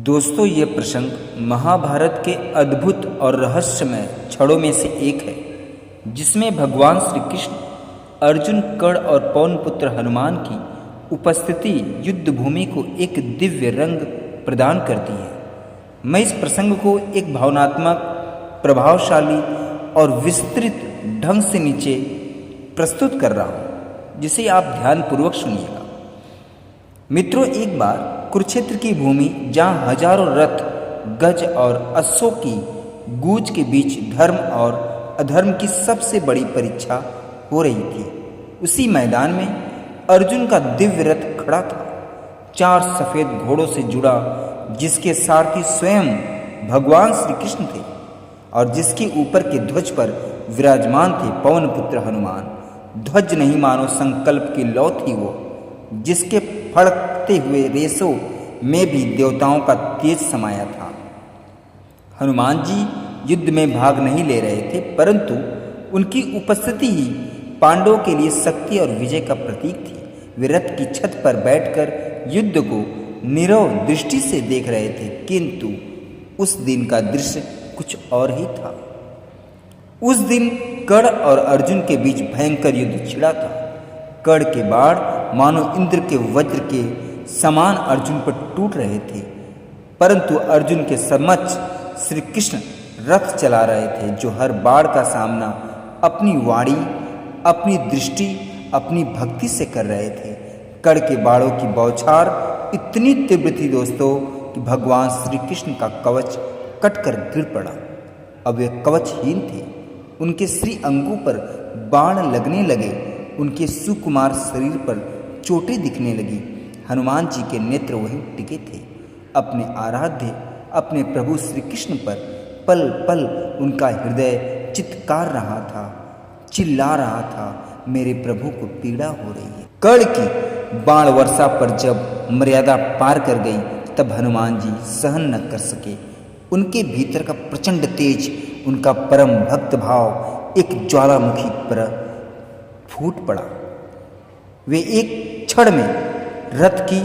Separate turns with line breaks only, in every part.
दोस्तों, ये प्रसंग महाभारत के अद्भुत और रहस्यमय क्षणों में से एक है, जिसमें भगवान श्री कृष्ण अर्जुन, कर्ण और पवन पुत्र हनुमान की उपस्थिति युद्ध भूमि को एक दिव्य रंग प्रदान करती है। मैं इस प्रसंग को एक भावनात्मक, प्रभावशाली और विस्तृत ढंग से नीचे प्रस्तुत कर रहा हूँ, जिसे आप ध्यानपूर्वक सुनिएगा। मित्रों, एक बार कुरुक्षेत्र की भूमि, जहाँ हजारों रथ, गज और अश्वों की गूंज के बीच धर्म और अधर्म की सबसे बड़ी परीक्षा हो रही थी, उसी मैदान में अर्जुन का दिव्य रथ खड़ा था, 4 सफेद घोड़ों से जुड़ा, जिसके सारथी स्वयं भगवान श्री कृष्ण थे और जिसके ऊपर के ध्वज पर विराजमान थे पवन पुत्र हनुमान। ध्वज नहीं मानो संकल्प की लौ थी वो, जिसके फड़कते हुए रेशों में भी देवताओं का तेज समाया था। हनुमान जी युद्ध में भाग नहीं ले रहे थे, परंतु उनकी उपस्थिति ही पांडवों के लिए शक्ति और विजय का प्रतीक थी। वे रथ की छत पर बैठकर युद्ध को नीरव दृष्टि से देख रहे थे, किंतु उस दिन का दृश्य कुछ और ही था। उस दिन कर्ण और अर्जुन के बीच भयंकर युद्ध छिड़ा था। कर्ण के बाण मानो इंद्र के वज्र के समान अर्जुन पर टूट रहे थे, परंतु अर्जुन के समक्ष श्री कृष्ण रथ चला रहे थे, जो हर बाण का सामना अपनी वाणी, अपनी दृष्टि, अपनी भक्ति से कर रहे थे। कर्ण के बाणों की बौछार इतनी तीव्र थी दोस्तों, कि भगवान श्री कृष्ण का कवच कटकर गिर पड़ा। अब वे कवचहीन थे, उनके श्री अंगों पर बाण लगने लगे, उनके सुकुमार शरीर पर चोटें दिखने लगी। हनुमान जी के नेत्र वहीं टिके थे, अपने आराध्य, अपने प्रभु श्री कृष्ण पर पल पल उनका हृदय चित्कार रहा था, चिल्ला रहा था, मेरे प्रभु को पीड़ा हो रही है। कर्ण की बाण वर्षा पर जब मर्यादा पार कर गई, तब हनुमान जी सहन न कर सके। उनके भीतर का प्रचंड तेज, उनका परम भक्त भाव एक ज्वालामुखी पर फूट पड़ा। वे एक क्षण में रथ की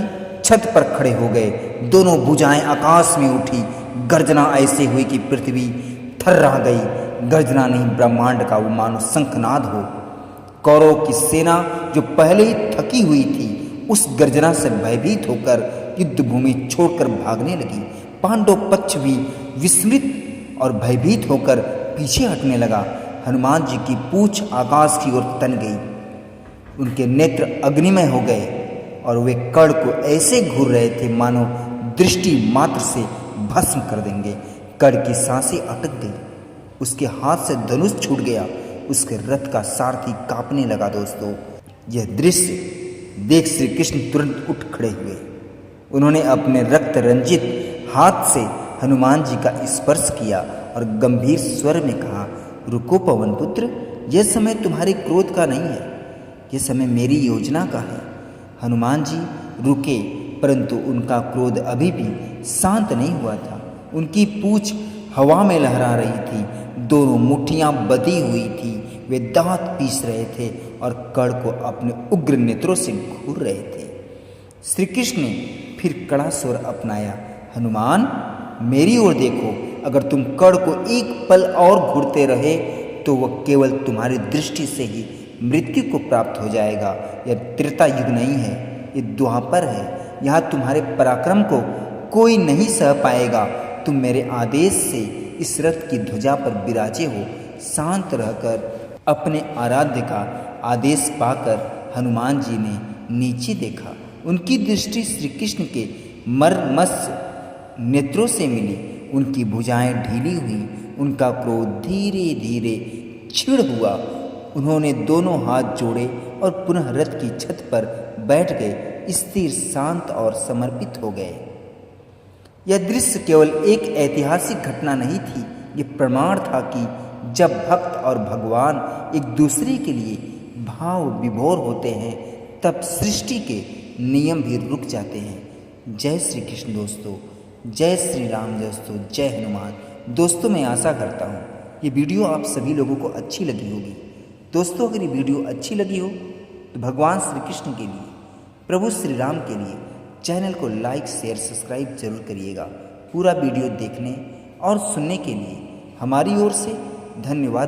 छत पर खड़े हो गए। दोनों भुजाएं आकाश में उठी, गर्जना ऐसे हुई कि पृथ्वी थर्रा गई। गर्जना नहीं, ब्रह्मांड का वो मानो शंखनाद हो। कौरवों की सेना जो पहले ही थकी हुई थी, उस गर्जना से भयभीत होकर युद्ध भूमि छोड़कर भागने लगी। पांडव पक्ष भी विस्मित और भयभीत होकर पीछे हटने लगा। हनुमान जी की पूंछ आकाश की ओर तन गई, उनके नेत्र अग्निमय हो गए और वे कर्ण को ऐसे घूर रहे थे मानो दृष्टि मात्र से भस्म कर देंगे। कर्ण की सांसें अटक गई, उसके हाथ से धनुष छूट गया, उसके रथ का सारथी कांपने लगा। दोस्तों, यह दृश्य देख श्री कृष्ण तुरंत उठ खड़े हुए। उन्होंने अपने रक्त रंजित हाथ से हनुमान जी का स्पर्श किया और गंभीर स्वर में कहा, रुको पवन पुत्र, यह समय तुम्हारे क्रोध का नहीं है, यह समय मेरी योजना का है। हनुमान जी रुके, परंतु उनका क्रोध अभी भी शांत नहीं हुआ था। उनकी पूंछ हवा में लहरा रही थी, दोनों मुट्ठियां बंधी हुई थी। वे दांत पीस रहे थे और कर्ण को अपने उग्र नेत्रों से घूर रहे थे। श्री कृष्ण ने फिर कड़ा स्वर अपनाया, हनुमान, मेरी ओर देखो। अगर तुम कर्ण को एक पल और घूरते रहे तो वह केवल तुम्हारी दृष्टि से ही मृत्यु को प्राप्त हो जाएगा। यह त्रेता युग नहीं है, ये द्वापर है। यहाँ तुम्हारे पराक्रम को कोई नहीं सह पाएगा। तुम मेरे आदेश से इस रथ की ध्वजा पर विराजे हो। शांत रहकर अपने आराध्य का आदेश पाकर हनुमान जी ने नीचे देखा। उनकी दृष्टि श्री कृष्ण के मर्मस्थ नेत्रों से मिली। उनकी भुजाएं ढीली हुई, उनका क्रोध धीरे धीरे क्षीण हुआ। उन्होंने दोनों हाथ जोड़े और पुनः रथ की छत पर बैठ गए, स्थिर, शांत और समर्पित हो गए। यह दृश्य केवल एक ऐतिहासिक घटना नहीं थी, यह प्रमाण था कि जब भक्त और भगवान एक दूसरे के लिए भाव विभोर होते हैं, तब सृष्टि के नियम भी रुक जाते हैं। जय श्री कृष्ण दोस्तों, जय श्री राम दोस्तों, जय हनुमान। दोस्तों, मैं आशा करता हूँ ये वीडियो आप सभी लोगों को अच्छी लगी होगी। दोस्तों, अगर ये वीडियो अच्छी लगी हो तो भगवान श्री कृष्ण के लिए, प्रभु श्री राम के लिए चैनल को लाइक शेयर सब्सक्राइब जरूर करिएगा। पूरा वीडियो देखने और सुनने के लिए हमारी ओर से धन्यवाद।